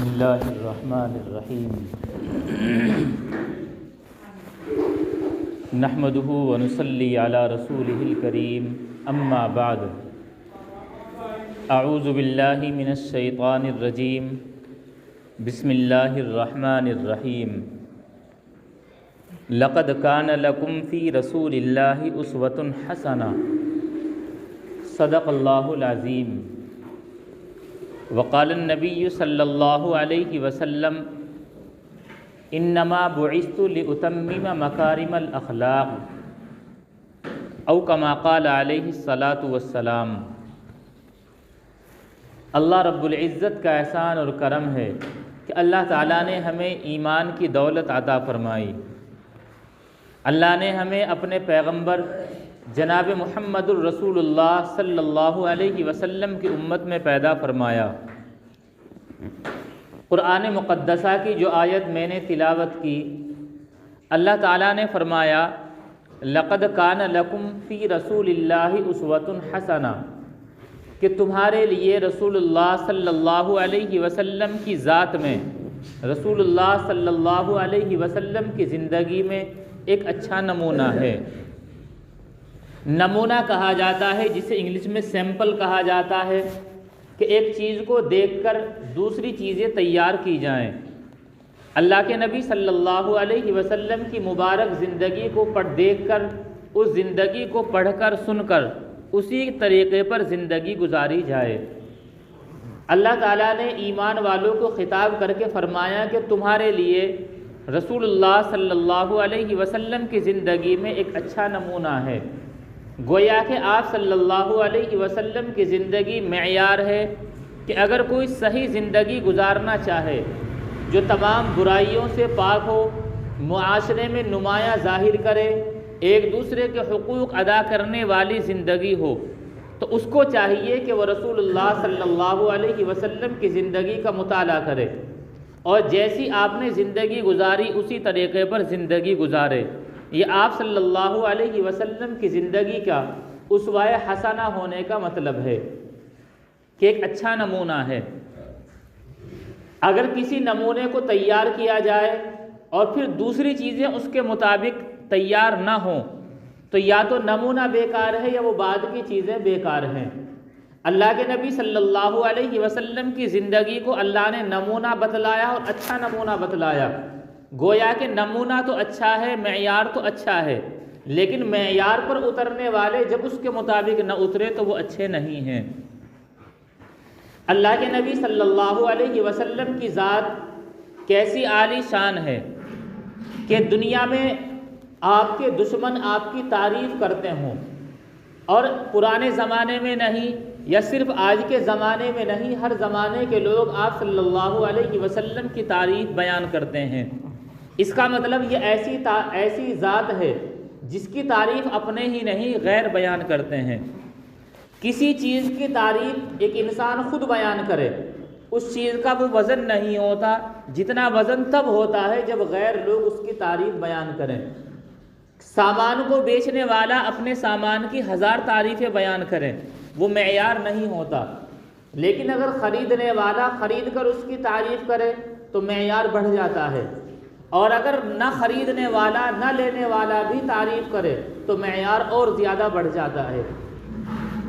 بسم اللہ الرحمن الرحیم نحمده ونصلی علی رسولہ الکریم اما بعد اعوذ باللہ من الشیطان الرجیم بسم اللہ الرحمن الرحیم لقد کان لکم فی رسول اللہ اسوۃ حسنہ صدق اللہ العظیم وقال النبی صلی اللہ علیہ وسلم انما بعثت لأتمم مکارم الاخلاق او کما قال علیہ الصلاۃ والسلام۔ اللہ رب العزت کا احسان اور کرم ہے کہ اللہ تعالیٰ نے ہمیں ایمان کی دولت عطا فرمائی۔ اللہ نے ہمیں اپنے پیغمبر جناب محمد الرسول اللہ صلی اللہ علیہ وسلم کی امت میں پیدا فرمایا۔ قرآن مقدسہ کی جو آیت میں نے تلاوت کی، اللہ تعالیٰ نے فرمایا لقد کان لکم فی رسول اللہ اسوۃ حسنہ، کہ تمہارے لیے رسول اللہ صلی اللہ علیہ وسلم کی ذات میں، رسول اللہ صلی اللہ علیہ وسلم کی زندگی میں ایک اچھا نمونہ ہے۔ نمونہ کہا جاتا ہے جسے انگلش میں سیمپل کہا جاتا ہے، کہ ایک چیز کو دیکھ کر دوسری چیزیں تیار کی جائیں۔ اللہ کے نبی صلی اللہ علیہ وسلم کی مبارک زندگی کو دیکھ کر، اس زندگی کو پڑھ کر سن کر اسی طریقے پر زندگی گزاری جائے۔ اللہ تعالیٰ نے ایمان والوں کو خطاب کر کے فرمایا کہ تمہارے لیے رسول اللہ صلی اللہ علیہ وسلم کی زندگی میں ایک اچھا نمونہ ہے۔ گویا کہ آپ صلی اللہ علیہ وسلم کی زندگی معیار ہے کہ اگر کوئی صحیح زندگی گزارنا چاہے، جو تمام برائیوں سے پاک ہو، معاشرے میں نمایاں ظاہر کرے، ایک دوسرے کے حقوق ادا کرنے والی زندگی ہو، تو اس کو چاہیے کہ وہ رسول اللہ صلی اللہ علیہ وسلم کی زندگی کا مطالعہ کرے، اور جیسی آپ نے زندگی گزاری اسی طریقے پر زندگی گزارے۔ یہ آپ صلی اللہ علیہ وسلم کی زندگی کا اسوہ حسنہ ہونے کا مطلب ہے کہ ایک اچھا نمونہ ہے۔ اگر کسی نمونے کو تیار کیا جائے اور پھر دوسری چیزیں اس کے مطابق تیار نہ ہوں، تو یا تو نمونہ بیکار ہے یا وہ بعد کی چیزیں بیکار ہیں۔ اللہ کے نبی صلی اللہ علیہ وسلم کی زندگی کو اللہ نے نمونہ بتلایا اور اچھا نمونہ بتلایا۔ گویا کہ نمونہ تو اچھا ہے، معیار تو اچھا ہے، لیکن معیار پر اترنے والے جب اس کے مطابق نہ اترے تو وہ اچھے نہیں ہیں۔ اللہ کے نبی صلی اللہ علیہ وسلم کی ذات کیسی عالی شان ہے کہ دنیا میں آپ کے دشمن آپ کی تعریف کرتے ہوں، اور پرانے زمانے میں نہیں یا صرف آج کے زمانے میں نہیں، ہر زمانے کے لوگ آپ صلی اللہ علیہ وسلم کی تعریف بیان کرتے ہیں۔ اس کا مطلب یہ ایسی ذات ہے جس کی تعریف اپنے ہی نہیں غیر بیان کرتے ہیں۔ کسی چیز کی تعریف ایک انسان خود بیان کرے، اس چیز کا وہ وزن نہیں ہوتا، جتنا وزن تب ہوتا ہے جب غیر لوگ اس کی تعریف بیان کریں۔ سامان کو بیچنے والا اپنے سامان کی 1000 تعریفیں بیان کریں، وہ معیار نہیں ہوتا، لیکن اگر خریدنے والا خرید کر اس کی تعریف کرے تو معیار بڑھ جاتا ہے، اور اگر نہ خریدنے والا نہ لینے والا بھی تعریف کرے تو معیار اور زیادہ بڑھ جاتا ہے۔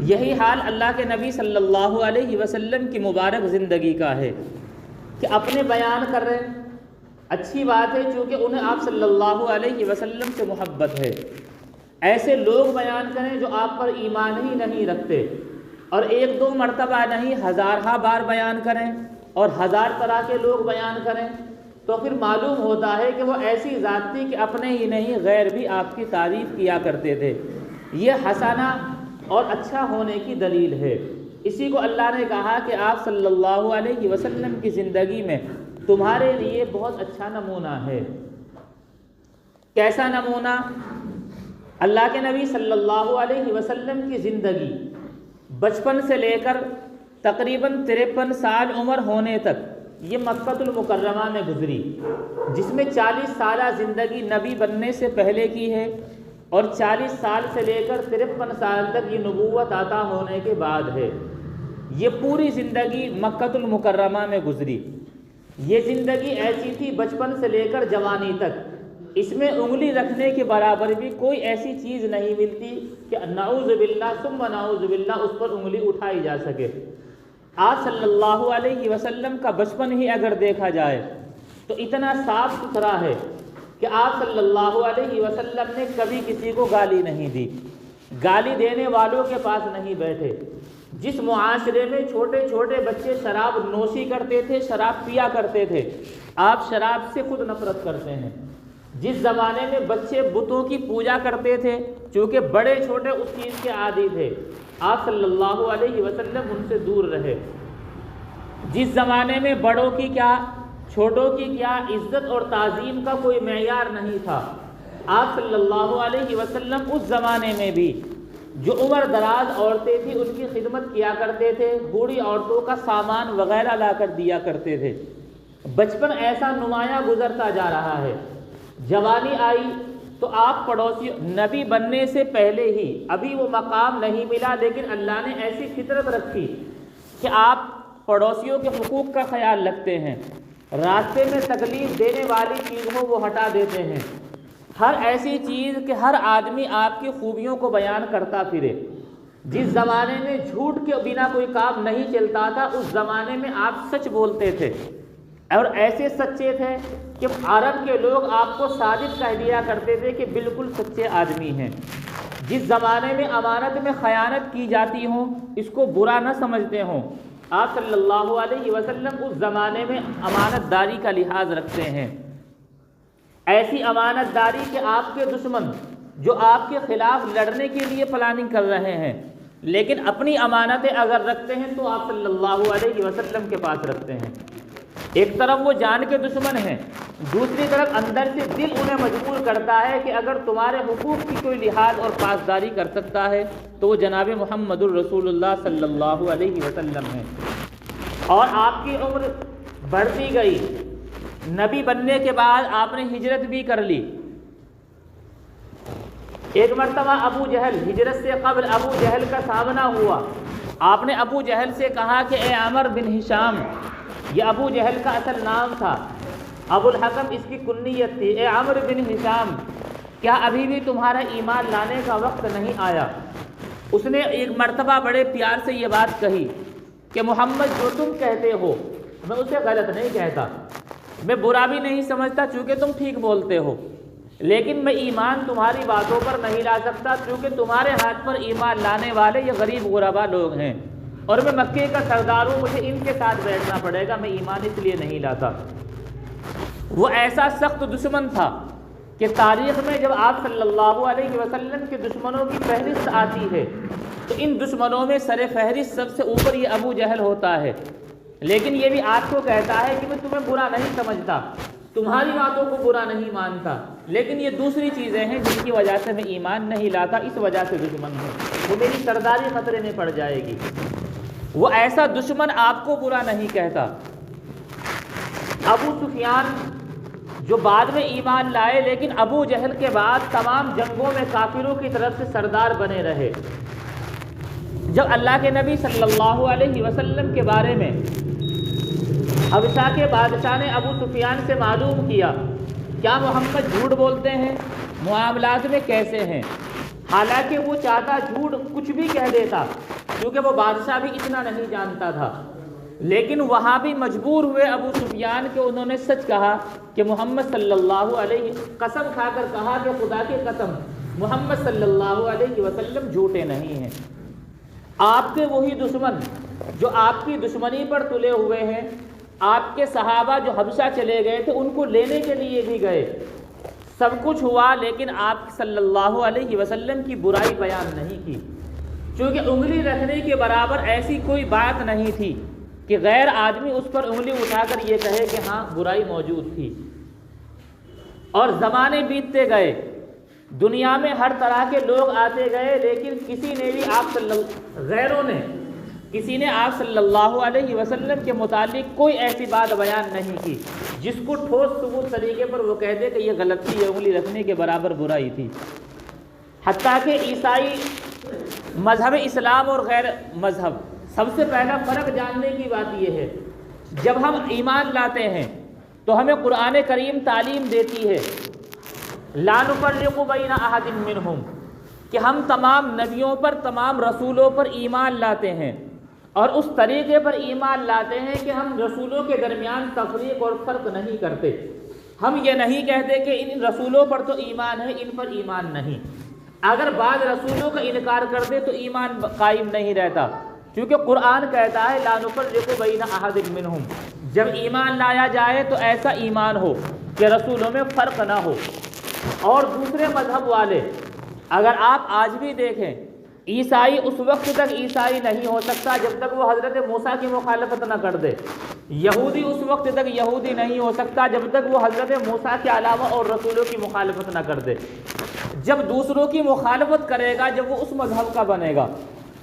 یہی حال اللہ کے نبی صلی اللہ علیہ وسلم کی مبارک زندگی کا ہے کہ اپنے بیان کر رہے ہیں، اچھی بات ہے چونکہ انہیں آپ صلی اللہ علیہ وسلم سے محبت ہے۔ ایسے لوگ بیان کریں جو آپ پر ایمان ہی نہیں رکھتے، اور 1-2 مرتبہ نہیں، 1000 بار بیان کریں اور 1000 طرح کے لوگ بیان کریں، تو پھر معلوم ہوتا ہے کہ وہ ایسی ذات تھی کہ اپنے ہی نہیں غیر بھی آپ کی تعریف کیا کرتے تھے۔ یہ حسنہ اور اچھا ہونے کی دلیل ہے۔ اسی کو اللہ نے کہا کہ آپ صلی اللہ علیہ وسلم کی زندگی میں تمہارے لیے بہت اچھا نمونہ ہے۔ کیسا نمونہ؟ اللہ کے نبی صلی اللہ علیہ وسلم کی زندگی بچپن سے لے کر تقریباً 53 سال عمر ہونے تک یہ مکہ المکرمہ میں گزری، جس میں 40 سالہ زندگی نبی بننے سے پہلے کی ہے، اور 40 سال سے لے کر 53 سال تک یہ نبوت عطا ہونے کے بعد ہے۔ یہ پوری زندگی مکہ المکرمہ میں گزری۔ یہ زندگی ایسی تھی بچپن سے لے کر جوانی تک، اس میں انگلی رکھنے کے برابر بھی کوئی ایسی چیز نہیں ملتی کہ نعوذ باللہ ثم نعوذ باللہ اس پر انگلی اٹھائی جا سکے۔ آپ صلی اللہ علیہ وسلم کا بچپن ہی اگر دیکھا جائے تو اتنا صاف ستھرا ہے کہ آپ صلی اللہ علیہ وسلم نے کبھی کسی کو گالی نہیں دی، گالی دینے والوں کے پاس نہیں بیٹھے۔ جس معاشرے میں چھوٹے چھوٹے بچے شراب نوشی کرتے تھے، شراب پیا کرتے تھے، آپ شراب سے خود نفرت کرتے ہیں۔ جس زمانے میں بچے بتوں کی پوجا کرتے تھے، چونکہ بڑے چھوٹے اس چیز کے عادی تھے، آپ صلی اللہ علیہ وسلم ان سے دور رہے۔ جس زمانے میں بڑوں کی کیا، چھوٹوں کی کیا عزت اور تعظیم کا کوئی معیار نہیں تھا، آپ صلی اللہ علیہ وسلم اس زمانے میں بھی جو عمر دراز عورتیں تھیں ان کی خدمت کیا کرتے تھے، بوڑھی عورتوں کا سامان وغیرہ لا کر دیا کرتے تھے۔ بچپن ایسا نمایاں گزرتا جا رہا ہے، جوانی آئی تو آپ پڑوسی، نبی بننے سے پہلے ہی ابھی وہ مقام نہیں ملا، لیکن اللہ نے ایسی فطرت رکھی کہ آپ پڑوسیوں کے حقوق کا خیال رکھتے ہیں، راستے میں تکلیف دینے والی چیز ہو وہ ہٹا دیتے ہیں، ہر ایسی چیز کہ ہر آدمی آپ کی خوبیوں کو بیان کرتا پھرے۔ جس زمانے میں جھوٹ کے بنا کوئی کام نہیں چلتا تھا، اس زمانے میں آپ سچ بولتے تھے، اور ایسے سچے تھے کہ عرب کے لوگ آپ کو صادق کہہ دیا کرتے تھے کہ بالکل سچے آدمی ہیں۔ جس زمانے میں امانت میں خیانت کی جاتی ہوں اس کو برا نہ سمجھتے ہوں، آپ صلی اللہ علیہ وسلم اس زمانے میں امانت داری کا لحاظ رکھتے ہیں۔ ایسی امانت داری کہ آپ کے دشمن جو آپ کے خلاف لڑنے کے لیے پلاننگ کر رہے ہیں، لیکن اپنی امانتیں اگر رکھتے ہیں تو آپ صلی اللہ علیہ وسلم کے پاس رکھتے ہیں۔ ایک طرف وہ جان کے دشمن ہیں، دوسری طرف اندر سے دل انہیں مجبور کرتا ہے کہ اگر تمہارے حقوق کی کوئی لحاظ اور پاسداری کر سکتا ہے تو وہ جناب محمد الرسول اللہ صلی اللہ علیہ وسلم ہیں۔ اور آپ کی عمر بڑھتی گئی، نبی بننے کے بعد آپ نے ہجرت بھی کر لی۔ ایک مرتبہ ابو جہل، ہجرت سے قبل ابو جہل کا سامنا ہوا، آپ نے ابو جہل سے کہا کہ اے عمر بن ہشام، یہ ابو جہل کا اصل نام تھا، ابو الحکم اس کی کنیت تھی، اے عمر بن ہشام کیا ابھی بھی تمہارا ایمان لانے کا وقت نہیں آیا؟ اس نے ایک مرتبہ بڑے پیار سے یہ بات کہی کہ محمد جو تم کہتے ہو میں اسے غلط نہیں کہتا، میں برا بھی نہیں سمجھتا چونکہ تم ٹھیک بولتے ہو، لیکن میں ایمان تمہاری باتوں پر نہیں لا سکتا کیونکہ تمہارے ہاتھ پر ایمان لانے والے یہ غریب غربا لوگ ہیں، اور میں مکے کا سردار ہوں، مجھے ان کے ساتھ بیٹھنا پڑے گا، میں ایمان اس لیے نہیں لاتا۔ وہ ایسا سخت دشمن تھا کہ تاریخ میں جب آپ صلی اللہ علیہ وسلم کے دشمنوں کی فہرست آتی ہے تو ان دشمنوں میں سر فہرست سب سے اوپر یہ ابو جہل ہوتا ہے، لیکن یہ بھی آپ کو کہتا ہے کہ میں تمہیں برا نہیں سمجھتا، تمہاری باتوں کو برا نہیں مانتا، لیکن یہ دوسری چیزیں ہیں جن کی وجہ سے میں ایمان نہیں لاتا، اس وجہ سے دشمن ہوں، وہ میری سرداری خطرے میں پڑ جائے گی۔ وہ ایسا دشمن آپ کو برا نہیں کہتا۔ ابو سفیان جو بعد میں ایمان لائے لیکن ابو جہل کے بعد تمام جنگوں میں کافروں کی طرف سے سردار بنے رہے، جب اللہ کے نبی صلی اللہ علیہ وسلم کے بارے میں حبشہ کے بادشاہ نے ابو سفیان سے معلوم کیا کیا محمد جھوٹ بولتے ہیں، معاملات میں کیسے ہیں، حالانکہ وہ چاہتا جھوٹ کچھ بھی کہہ دیتا کیونکہ وہ بادشاہ بھی اتنا نہیں جانتا تھا، لیکن وہاں بھی مجبور ہوئے ابو سفیان کہ انہوں نے سچ کہا کہ محمد صلی اللہ علیہ، قسم کھا کر کہا کہ خدا کی قسم محمد صلی اللہ علیہ وسلم جھوٹے نہیں ہیں۔ آپ کے وہی دشمن جو آپ کی دشمنی پر تلے ہوئے ہیں، آپ کے صحابہ جو حبشہ چلے گئے تھے ان کو لینے کے لیے بھی گئے، سب کچھ ہوا لیکن آپ صلی اللہ علیہ وسلم کی برائی بیان نہیں کی، چونکہ انگلی رکھنے کے برابر ایسی کوئی بات نہیں تھی کہ غیر آدمی اس پر انگلی اٹھا کر یہ کہے کہ ہاں برائی موجود تھی۔ اور زمانے بیتتے گئے، دنیا میں ہر طرح کے لوگ آتے گئے، لیکن کسی نے بھی غیروں نے کسی نے آپ صلی اللہ علیہ وسلم کے متعلق کوئی ایسی بات بیان نہیں کی جس کو ٹھوس ثبوت طریقے پر وہ کہہ دے کہ یہ غلطی، یہ انگلی رکھنے کے برابر برائی تھی۔ حتیٰ کہ عیسائی مذہب اسلام اور غیر مذہب، سب سے پہلا فرق جاننے کی بات یہ ہے جب ہم ایمان لاتے ہیں تو ہمیں قرآن کریم تعلیم دیتی ہے لا نفرق بین احد منہم، کہ ہم تمام نبیوں پر، تمام رسولوں پر ایمان لاتے ہیں، اور اس طریقے پر ایمان لاتے ہیں کہ ہم رسولوں کے درمیان تفریق اور فرق نہیں کرتے۔ ہم یہ نہیں کہتے کہ ان رسولوں پر تو ایمان ہے، ان پر ایمان نہیں۔ اگر بعض رسولوں کا انکار کر دے تو ایمان قائم نہیں رہتا، کیونکہ قرآن کہتا ہے لا نفرق بین احد منہم، جب ایمان لایا جائے تو ایسا ایمان ہو کہ رسولوں میں فرق نہ ہو۔ اور دوسرے مذہب والے، اگر آپ آج بھی دیکھیں، عیسائی اس وقت تک عیسائی نہیں ہو سکتا جب تک وہ حضرت موسیٰ کی مخالفت نہ کر دے، یہودی اس وقت تک یہودی نہیں ہو سکتا جب تک وہ حضرت موسیٰ کے علاوہ اور رسولوں کی مخالفت نہ کر دے۔ جب دوسروں کی مخالفت کرے گا جب وہ اس مذہب کا بنے گا۔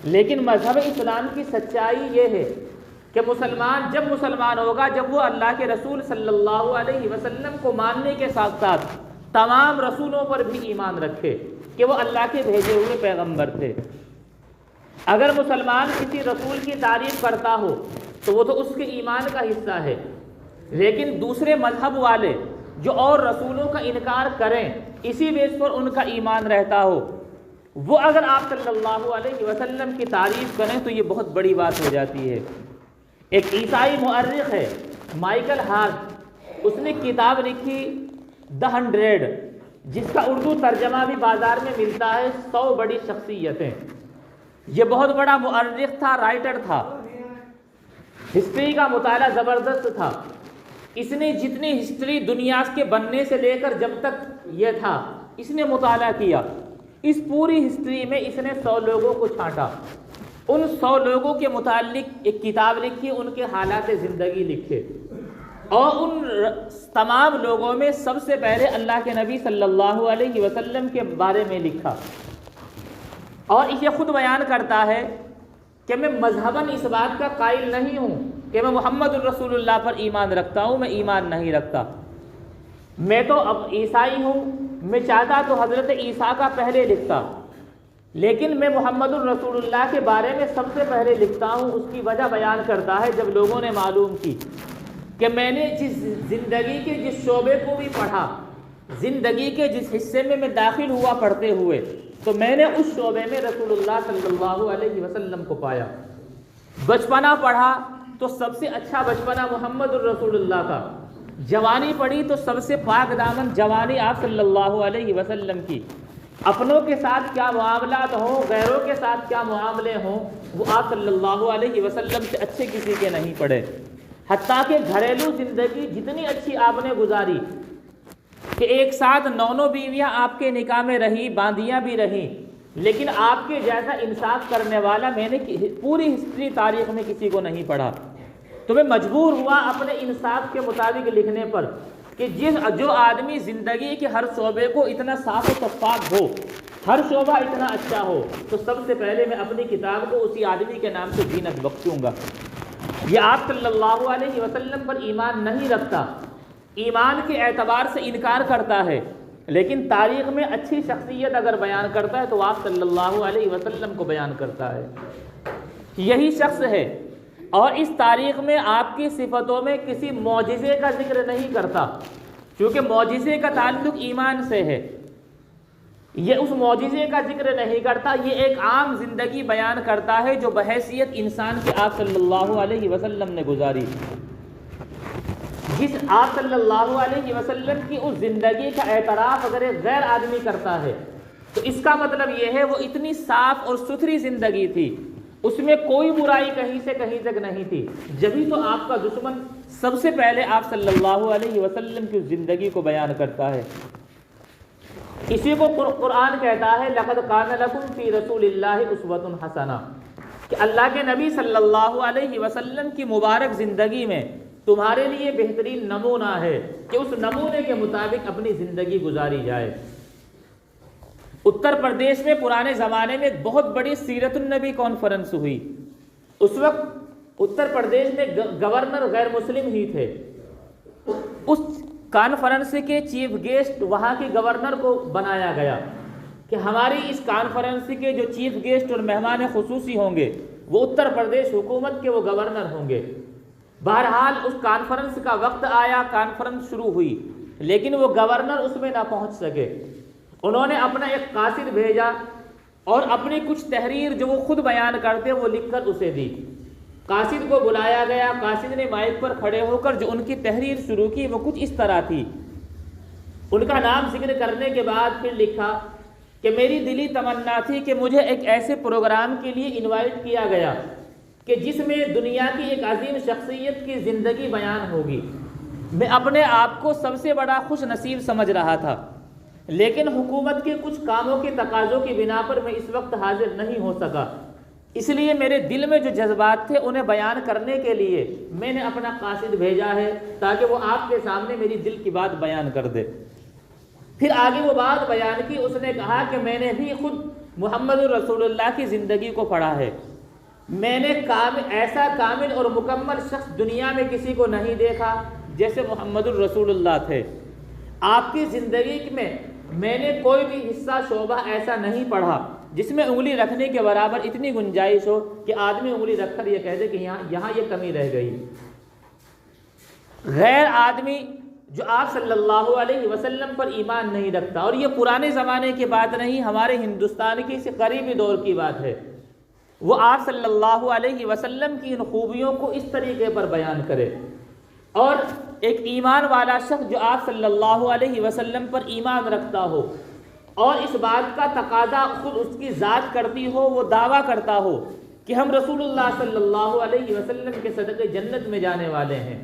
لیکن مذہب اسلام کی سچائی یہ ہے کہ مسلمان جب مسلمان ہوگا جب وہ اللہ کے رسول صلی اللہ علیہ وسلم کو ماننے کے ساتھ ساتھ تمام رسولوں پر بھی ایمان رکھے کہ وہ اللہ کے بھیجے ہوئے پیغمبر تھے۔ اگر مسلمان کسی رسول کی تعریف کرتا ہو تو وہ تو اس کے ایمان کا حصہ ہے، لیکن دوسرے مذہب والے جو اور رسولوں کا انکار کریں، اسی بیس پر ان کا ایمان رہتا ہو، وہ اگر آپ صلی اللہ علیہ وسلم کی تعریف کریں تو یہ بہت بڑی بات ہو جاتی ہے۔ ایک عیسائی مورخ ہے مائیکل ہارٹ، اس نے کتاب لکھی The 100، جس کا اردو ترجمہ بھی بازار میں ملتا ہے، 100 بڑی شخصیتیں۔ یہ بہت بڑا مورخ تھا، رائٹر تھا، ہسٹری کا مطالعہ زبردست تھا۔ اس نے جتنی ہسٹری دنیا کے بننے سے لے کر جب تک یہ تھا اس نے مطالعہ کیا، اس پوری ہسٹری میں اس نے 100 لوگوں کو چھانٹا، ان 100 لوگوں کے متعلق ایک کتاب لکھی، ان کے حالات زندگی لکھے، اور ان تمام لوگوں میں سب سے پہلے اللہ کے نبی صلی اللہ علیہ وسلم کے بارے میں لکھا۔ اور یہ خود بیان کرتا ہے کہ میں مذہباً اس بات کا قائل نہیں ہوں کہ میں محمد الرسول اللہ پر ایمان رکھتا ہوں، میں ایمان نہیں رکھتا، میں تو اب عیسائی ہوں، میں چاہتا تو حضرت عیسیٰ کا پہلے لکھتا، لیکن میں محمد الرسول اللہ کے بارے میں سب سے پہلے لکھتا ہوں۔ اس کی وجہ بیان کرتا ہے، جب لوگوں نے معلوم کی کہ میں نے جس زندگی کے جس شعبے کو بھی پڑھا، زندگی کے جس حصے میں داخل ہوا پڑھتے ہوئے، تو میں نے اس شعبے میں رسول اللہ صلی اللہ علیہ وسلم کو پایا۔ بچپنا پڑھا تو سب سے اچھا بچپنا محمد الرسول اللہ کا، جوانی پڑھی تو سب سے پاک دامن جوانی آپ صلی اللہ علیہ وسلم کی، اپنوں کے ساتھ کیا معاملات ہوں، غیروں کے ساتھ کیا معاملے ہوں، وہ آپ صلی اللہ علیہ وسلم سے اچھے کسی کے نہیں پڑے۔ حتیٰ کہ گھریلو زندگی جتنی اچھی آپ نے گزاری کہ ایک ساتھ 9 بیویاں آپ کے نکاح میں رہی، باندیاں بھی رہیں، لیکن آپ کے جیسا انصاف کرنے والا میں نے پوری ہسٹری تاریخ میں کسی کو نہیں پڑھا۔ تو میں مجبور ہوا اپنے انصاف کے مطابق لکھنے پر کہ جو آدمی زندگی کے ہر شعبے کو اتنا صاف و شفاف ہو، ہر شعبہ اتنا اچھا ہو، تو سب سے پہلے میں اپنی کتاب کو اسی آدمی کے نام سے زینت بخشوں گا۔ یہ آپ صلی اللہ علیہ وسلم پر ایمان نہیں رکھتا، ایمان کے اعتبار سے انکار کرتا ہے، لیکن تاریخ میں اچھی شخصیت اگر بیان کرتا ہے تو آپ صلی اللہ علیہ وسلم کو بیان کرتا ہے۔ یہی شخص ہے، اور اس تاریخ میں آپ کی صفتوں میں کسی معجزے کا ذکر نہیں کرتا، کیونکہ معجزے کا تعلق ایمان سے ہے، یہ اس معجزے کا ذکر نہیں کرتا، یہ ایک عام زندگی بیان کرتا ہے جو بحیثیت انسان کے آپ صلی اللہ علیہ وسلم نے گزاری۔ جس آپ صلی اللہ علیہ وسلم کی اس زندگی کا اعتراف اگر ایک غیر آدمی کرتا ہے تو اس کا مطلب یہ ہے وہ اتنی صاف اور ستھری زندگی تھی، اس میں کوئی برائی کہیں سے کہیں تک نہیں تھی، جبھی تو آپ کا دشمن سب سے پہلے آپ صلی اللہ علیہ وسلم کی زندگی کو بیان کرتا ہے۔ اسی کو قرآن کہتا ہے لَقَدْ كَانَ لَكُمْ فِي رَسُولِ اللَّهِ أُسْوَةٌ حَسَنَةٌ، کہ اللہ کے نبی صلی اللہ علیہ وسلم کی مبارک زندگی میں تمہارے لیے بہترین نمونہ ہے کہ اس نمونے کے مطابق اپنی زندگی گزاری جائے۔ اتر پردیش میں پرانے زمانے میں ایک بہت بڑی سیرت النبی کانفرنس ہوئی، اس وقت اتر پردیش میں گورنر غیر مسلم ہی تھے۔ اس کانفرنس کے چیف گیسٹ وہاں کے گورنر کو بنایا گیا کہ ہماری اس کانفرنس کے جو چیف گیسٹ اور مہمان خصوصی ہوں گے وہ اتر پردیش حکومت کے وہ گورنر ہوں گے۔ بہرحال اس کانفرنس کا وقت آیا، کانفرنس شروع ہوئی، لیکن وہ گورنر اس میں نہ پہنچ سکے۔ انہوں نے اپنا ایک قاصد بھیجا اور اپنی کچھ تحریر جو وہ خود بیان کرتے وہ لکھ کر اسے دی۔ قاصد کو بلایا گیا، قاصد نے مائک پر کھڑے ہو کر جو ان کی تحریر شروع کی وہ کچھ اس طرح تھی۔ ان کا نام ذکر کرنے کے بعد پھر لکھا کہ میری دلی تمنا تھی کہ مجھے ایک ایسے پروگرام کے لیے انوائٹ کیا گیا کہ جس میں دنیا کی ایک عظیم شخصیت کی زندگی بیان ہوگی۔ میں اپنے آپ کو سب سے بڑا خوش نصیب سمجھ رہا تھا، لیکن حکومت کے کچھ کاموں کے تقاضوں کی بنا پر میں اس وقت حاضر نہیں ہو سکا، اس لیے میرے دل میں جو جذبات تھے انہیں بیان کرنے کے لیے میں نے اپنا قاصد بھیجا ہے تاکہ وہ آپ کے سامنے میری دل کی بات بیان کر دے۔ پھر آگے وہ بات بیان کی، اس نے کہا کہ میں نے بھی خود محمد رسول اللہ کی زندگی کو پڑھا ہے، میں نے ایسا کامل اور مکمل شخص دنیا میں کسی کو نہیں دیکھا جیسے محمد الرسول اللہ تھے۔ آپ کی زندگی میں نے کوئی بھی حصہ شعبہ ایسا نہیں پڑھا جس میں انگلی رکھنے کے برابر اتنی گنجائش ہو کہ آدمی انگلی رکھ کر یہ کہہ دے کہ یہاں یہ کمی رہ گئی۔ غیر آدمی جو آپ صلی اللہ علیہ وسلم پر ایمان نہیں رکھتا، اور یہ پرانے زمانے کی بات نہیں، ہمارے ہندوستان کی سے قریبی دور کی بات ہے، وہ آپ صلی اللہ علیہ وسلم کی ان خوبیوں کو اس طریقے پر بیان کرے، اور ایک ایمان والا شخص جو آپ صلی اللہ علیہ وسلم پر ایمان رکھتا ہو اور اس بات کا تقاضا خود اس کی ذات کرتی ہو، وہ دعویٰ کرتا ہو کہ ہم رسول اللہ صلی اللہ علیہ وسلم کے صدقے جنت میں جانے والے ہیں،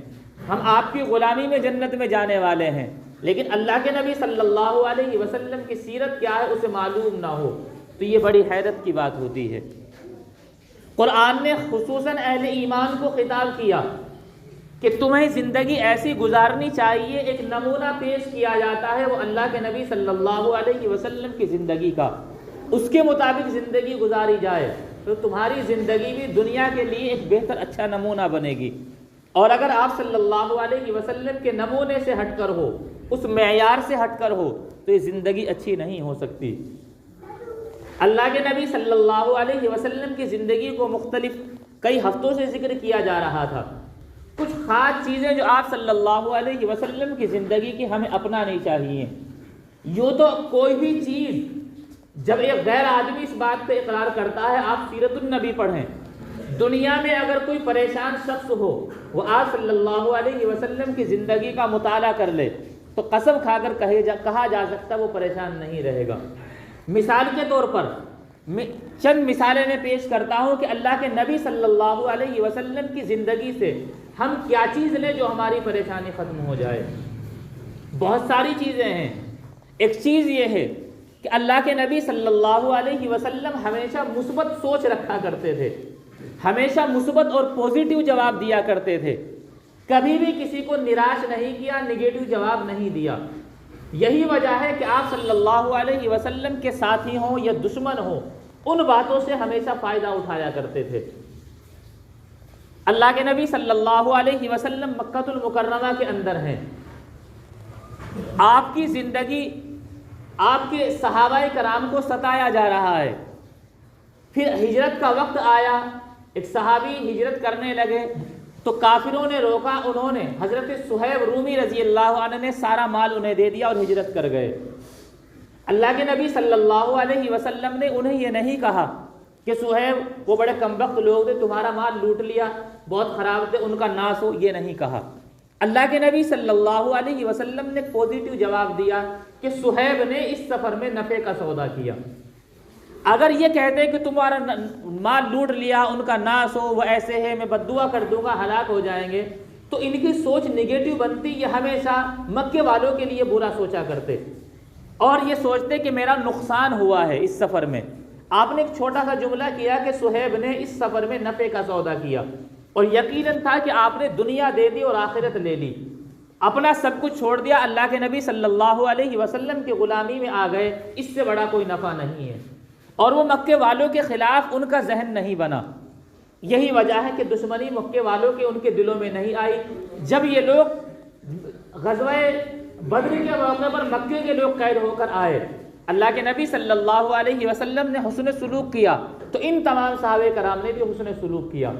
ہم آپ کی غلامی میں جنت میں جانے والے ہیں، لیکن اللہ کے نبی صلی اللہ علیہ وسلم کی سیرت کیا ہے اسے معلوم نہ ہو، تو یہ بڑی حیرت کی بات ہوتی ہے۔ قرآن نے خصوصاً اہل ایمان کو خطاب کیا کہ تمہیں زندگی ایسی گزارنی چاہیے، ایک نمونہ پیش کیا جاتا ہے وہ اللہ کے نبی صلی اللہ علیہ وسلم کی زندگی کا، اس کے مطابق زندگی گزاری جائے تو تمہاری زندگی بھی دنیا کے لیے ایک بہتر اچھا نمونہ بنے گی، اور اگر آپ صلی اللہ علیہ وسلم کے نمونے سے ہٹ کر ہو، اس معیار سے ہٹ کر ہو تو یہ زندگی اچھی نہیں ہو سکتی۔ اللہ کے نبی صلی اللہ علیہ وسلم کی زندگی کو مختلف کئی ہفتوں سے ذکر کیا جا رہا تھا، کچھ خاص چیزیں جو آپ صلی اللہ علیہ وسلم کی زندگی کی ہمیں اپنانی چاہیے۔ یوں تو کوئی بھی چیز جب ایک غیر آدمی اس بات پہ اقرار کرتا ہے، آپ سیرت النبی پڑھیں، دنیا میں اگر کوئی پریشان شخص ہو وہ آپ صلی اللہ علیہ وسلم کی زندگی کا مطالعہ کر لے تو قسم کھا کر کہا جا سکتا وہ پریشان نہیں رہے گا۔ مثال کے طور پر چند مثالیں میں پیش کرتا ہوں کہ اللہ کے نبی صلی اللہ علیہ وسلم کی زندگی سے ہم کیا چیز لیں جو ہماری پریشانی ختم ہو جائے۔ بہت ساری چیزیں ہیں، ایک چیز یہ ہے کہ اللہ کے نبی صلی اللہ علیہ وسلم ہمیشہ مثبت سوچ رکھا کرتے تھے، ہمیشہ مثبت اور پوزیٹیو جواب دیا کرتے تھے، کبھی بھی کسی کو نراش نہیں کیا، نگیٹو جواب نہیں دیا۔ یہی وجہ ہے کہ آپ صلی اللہ علیہ وسلم کے ساتھی ہوں یا دشمن ہوں، ان باتوں سے ہمیشہ فائدہ اٹھایا کرتے تھے۔ اللہ کے نبی صلی اللہ علیہ وسلم مکہ المکرمہ کے اندر ہیں، آپ کی زندگی آپ کے صحابہ کرام کو ستایا جا رہا ہے، پھر ہجرت کا وقت آیا، ایک صحابی ہجرت کرنے لگے تو کافروں نے روکا، انہوں نے حضرت صہیب رومی رضی اللہ عنہ نے سارا مال انہیں دے دیا اور ہجرت کر گئے۔ اللہ کے نبی صلی اللہ علیہ وسلم نے انہیں یہ نہیں کہا کہ صہیب وہ بڑے کمبخت لوگ تھے، تمہارا مال لوٹ لیا، بہت خراب تھے، ان کا ناس ہو، یہ نہیں کہا۔ اللہ کے نبی صلی اللہ علیہ وسلم نے پوزیٹیو جواب دیا کہ صہیب نے اس سفر میں نفع کا سودا کیا۔ اگر یہ کہتے کہ تمہارا مال لوٹ لیا، ان کا ناس ہو، وہ ایسے ہے، میں بد دعا کر دوں گا، ہلاک ہو جائیں گے، تو ان کی سوچ نگیٹو بنتی، یہ ہمیشہ مکے والوں کے لیے برا سوچا کرتے اور یہ سوچتے کہ میرا نقصان ہوا ہے اس سفر میں۔ آپ نے ایک چھوٹا سا جملہ کیا کہ صہیب نے اس سفر میں نفع کا سودا کیا، اور یقیناً تھا کہ آپ نے دنیا دے دی اور آخرت لے لی، اپنا سب کچھ چھوڑ دیا، اللہ کے نبی صلی اللہ علیہ وسلم کی غلامی میں آ گئے، اس سے بڑا کوئی نفع نہیں ہے، اور وہ مکے والوں کے خلاف ان کا ذہن نہیں بنا۔ یہی وجہ ہے کہ دشمنی مکے والوں کے ان کے دلوں میں نہیں آئی۔ جب یہ لوگ غزوہ بدر کے موقع پر مکے کے لوگ قید ہو کر آئے، اللہ کے نبی صلی اللہ علیہ وسلم نے حسن سلوک کیا تو ان تمام صحابہ کرام نے بھی حسن سلوک کیا،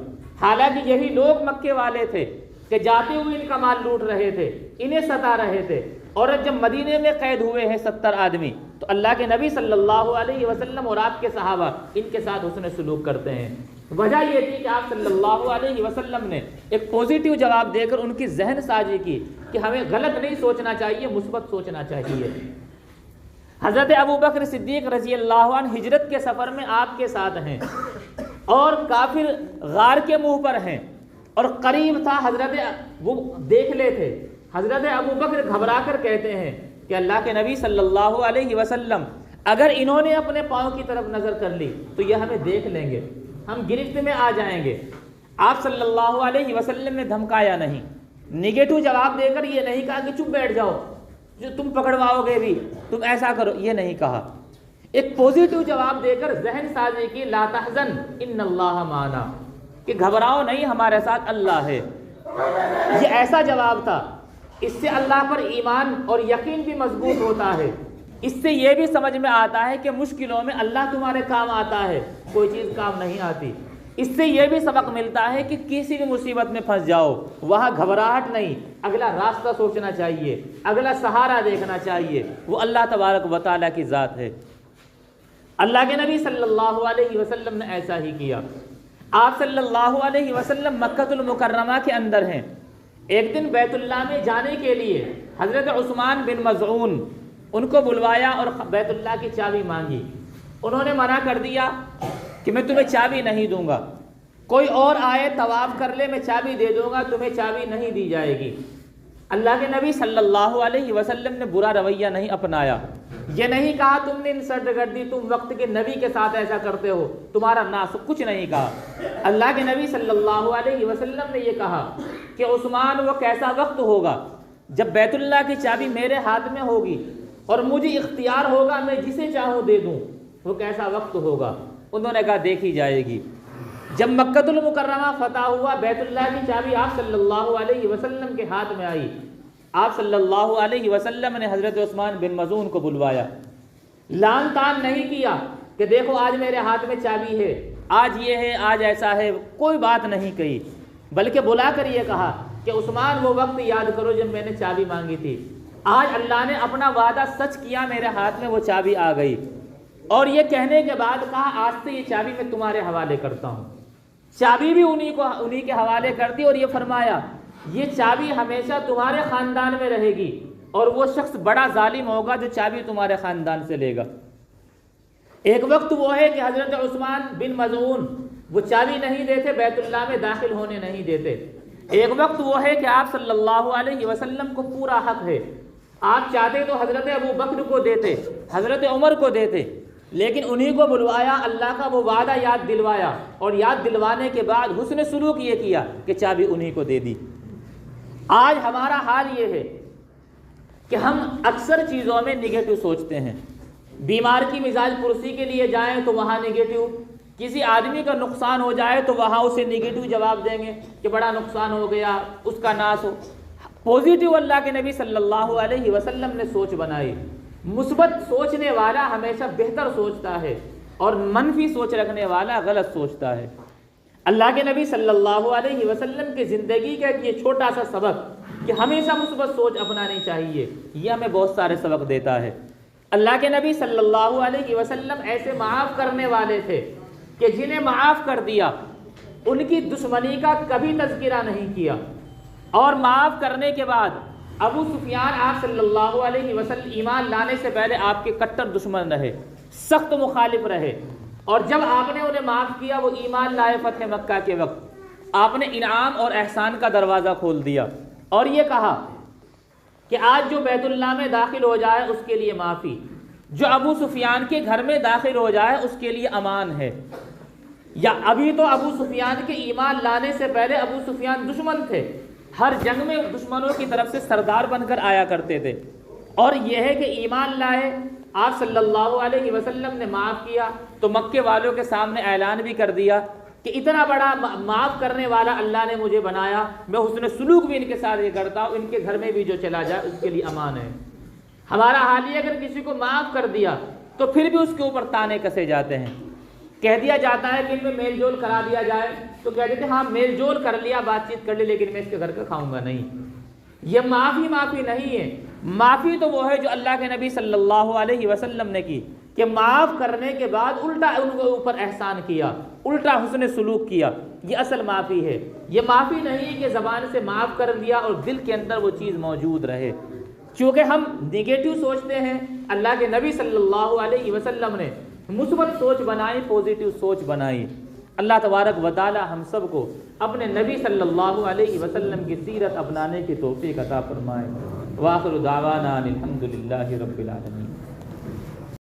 حالانکہ یہی لوگ مکے والے تھے، کہ جاتے ہوئے ان کا مال لوٹ رہے تھے، انہیں ستا رہے تھے، اور جب مدینے میں قید ہوئے ہیں 70 آدمی تو اللہ کے نبی صلی اللہ علیہ وسلم اور آپ کے صحابہ ان کے ساتھ حسن سلوک کرتے ہیں۔ وجہ یہ تھی کہ آپ صلی اللہ علیہ وسلم نے ایک پوزیٹیو جواب دے کر ان کی ذہن سازی کی کہ ہمیں غلط نہیں سوچنا چاہیے، مثبت سوچنا چاہیے۔ حضرت ابوبکر صدیق رضی اللہ عنہ ہجرت کے سفر میں آپ کے ساتھ ہیں اور کافر غار کے منہ پر ہیں اور قریب تھا وہ دیکھ لے تھے۔ حضرت ابوبکر گھبرا کر کہتے ہیں کہ اللہ کے نبی صلی اللہ علیہ وسلم اگر انہوں نے اپنے پاؤں کی طرف نظر کر لی تو یہ ہمیں دیکھ لیں گے، ہم گرفت میں آ جائیں گے۔ آپ صلی اللہ علیہ وسلم نے دھمکایا نہیں، نگیٹو جواب دے کر یہ نہیں کہا کہ چپ بیٹھ جاؤ، جو تم پکڑواؤ گے بھی، تم ایسا کرو، یہ نہیں کہا۔ ایک پوزیٹیو جواب دے کر ذہن سازی کی، لا تحزن ان اللہ معنا، کہ گھبراؤ نہیں، ہمارے ساتھ اللہ ہے۔ یہ ایسا جواب تھا، اس سے اللہ پر ایمان اور یقین بھی مضبوط ہوتا ہے۔ اس سے یہ بھی سمجھ میں آتا ہے کہ مشکلوں میں اللہ تمہارے کام آتا ہے، کوئی چیز کام نہیں آتی۔ اس سے یہ بھی سبق ملتا ہے کہ کسی بھی مصیبت میں پھنس جاؤ، وہاں گھبراہٹ نہیں، اگلا راستہ سوچنا چاہیے، اگلا سہارا دیکھنا چاہیے، وہ اللہ تبارک و تعالیٰ کی ذات ہے۔ اللہ کے نبی صلی اللہ علیہ وسلم نے ایسا ہی کیا۔ آپ صلی اللہ علیہ وسلم مکہ المکرمہ کے اندر ہیں۔ ایک دن بیت اللہ میں جانے کے لیے حضرت عثمان بن مظعون ان کو بلوایا اور بیت اللہ کی چابی مانگی۔ انہوں نے منع کر دیا کہ میں تمہیں چابی نہیں دوں گا، کوئی اور آئے طواف کر لے میں چابی دے دوں گا، تمہیں چابی نہیں دی جائے گی۔ اللہ کے نبی صلی اللہ علیہ وسلم نے برا رویہ نہیں اپنایا، یہ نہیں کہا تم نے انسلٹ کر دی، تم وقت کے نبی کے ساتھ ایسا کرتے ہو، تمہارا ناس، کچھ نہیں کہا۔ اللہ کے نبی صلی اللہ علیہ وسلم نے یہ کہا کہ عثمان، وہ کیسا وقت ہوگا جب بیت اللہ کی چابی میرے ہاتھ میں ہوگی اور مجھے اختیار ہوگا میں جسے چاہوں دے دوں، وہ کیسا وقت ہوگا۔ انہوں نے کہا دیکھی جائے گی۔ جب مکہ المکرمہ فتح ہوا، بیت اللہ کی چابی آپ صلی اللہ علیہ وسلم کے ہاتھ میں آئی، آپ صلی اللہ علیہ وسلم نے حضرت عثمان بن مظعون کو بلوایا، لان تان نہیں کیا کہ دیکھو آج میرے ہاتھ میں چابی ہے، آج یہ ہے، آج ایسا ہے، کوئی بات نہیں کہی، بلکہ بلا کر یہ کہا کہ عثمان وہ وقت یاد کرو جب میں نے چابی مانگی تھی، آج اللہ نے اپنا وعدہ سچ کیا، میرے ہاتھ میں وہ چابی آ گئی۔ اور یہ کہنے کے بعد کہا آج سے یہ چابی میں تمہارے حوالے کرتا ہوں۔ چابی بھی انہی کے حوالے کر دی اور یہ فرمایا یہ چابی ہمیشہ تمہارے خاندان میں رہے گی، اور وہ شخص بڑا ظالم ہوگا جو چابی تمہارے خاندان سے لے گا۔ ایک وقت وہ ہے کہ حضرت عثمان بن مظعون وہ چابی نہیں دیتے، بیت اللہ میں داخل ہونے نہیں دیتے۔ ایک وقت وہ ہے کہ آپ صلی اللہ علیہ وسلم کو پورا حق ہے، آپ چاہتے تو حضرت ابوبکر کو دیتے، حضرت عمر کو دیتے، لیکن انہی کو بلوایا، اللہ کا وہ وعدہ یاد دلوایا، اور یاد دلوانے کے بعد حسن سلوک یہ کیا کہ چابی انہی کو دے دی۔ آج ہمارا حال یہ ہے کہ ہم اکثر چیزوں میں نگیٹو سوچتے ہیں۔ بیمار کی مزاج پرسی کے لیے جائیں تو وہاں نگیٹو، کسی آدمی کا نقصان ہو جائے تو وہاں اسے نگیٹو جواب دیں گے کہ بڑا نقصان ہو گیا، اس کا ناس ہو۔ پوزیٹیو اللہ کے نبی صلی اللہ علیہ وسلم نے سوچ بنائی۔ مثبت سوچنے والا ہمیشہ بہتر سوچتا ہے اور منفی سوچ رکھنے والا غلط سوچتا ہے۔ اللہ کے نبی صلی اللہ علیہ وسلم کی زندگی کا یہ چھوٹا سا سبق کہ ہمیشہ مثبت سوچ اپنانی چاہیے، یہ ہمیں بہت سارے سبق دیتا ہے۔ اللہ کے نبی صلی اللہ علیہ وسلم ایسے معاف کرنے والے تھے کہ جنہیں معاف کر دیا ان کی دشمنی کا کبھی تذکرہ نہیں کیا، اور معاف کرنے کے بعد ابو سفیان آپ صلی اللہ علیہ وسلم ایمان لانے سے پہلے آپ کے کٹر دشمن رہے، سخت مخالف رہے، اور جب آپ نے انہیں معاف کیا وہ ایمان لائے فتح مکہ کے وقت، آپ نے انعام اور احسان کا دروازہ کھول دیا اور یہ کہا کہ آج جو بیت اللہ میں داخل ہو جائے اس کے لیے معافی، جو ابو سفیان کے گھر میں داخل ہو جائے اس کے لیے امان ہے۔ یا ابھی تو ابو سفیان کے ایمان لانے سے پہلے ابو سفیان دشمن تھے، ہر جنگ میں دشمنوں کی طرف سے سردار بن کر آیا کرتے تھے، اور یہ ہے کہ ایمان لائے، آپ صلی اللہ علیہ وسلم نے معاف کیا تو مکے والوں کے سامنے اعلان بھی کر دیا کہ اتنا بڑا معاف کرنے والا اللہ نے مجھے بنایا، میں حسن سلوک بھی ان کے ساتھ یہ کرتا ہوں، ان کے گھر میں بھی جو چلا جائے اس کے لیے امان ہے۔ ہمارا حال یہ اگر کسی کو معاف کر دیا تو پھر بھی اس کے اوپر تانے کسے جاتے ہیں، کہہ دیا جاتا ہے کہ ان میں میل جول کرا دیا جائے، تو کہتے تھے ہاں میل جول کر لیا، بات چیت کر لی، لیکن میں اس کے گھر کا کھاؤں گا نہیں۔ یہ معافی نہیں ہے۔ معافی تو وہ ہے جو اللہ کے نبی صلی اللہ علیہ وسلم نے کی، کہ معاف کرنے کے بعد الٹا ان کے اوپر احسان کیا، الٹا حسن سلوک کیا، یہ اصل معافی ہے۔ یہ معافی نہیں ہے کہ زبان سے معاف کر دیا اور دل کے اندر وہ چیز موجود رہے۔ چونکہ ہم نگیٹو سوچتے ہیں، اللہ کے نبی صلی اللہ علیہ وسلم نے مثبت سوچ بنائی، پازیٹیو سوچ بنائی۔ اللہ تبارک و تعالی ہم سب کو اپنے نبی صلی اللہ علیہ وسلم کی سیرت اپنانے کی توفیق عطا فرمائے۔ وآخر دعوانا الحمد للہ رب العالمین۔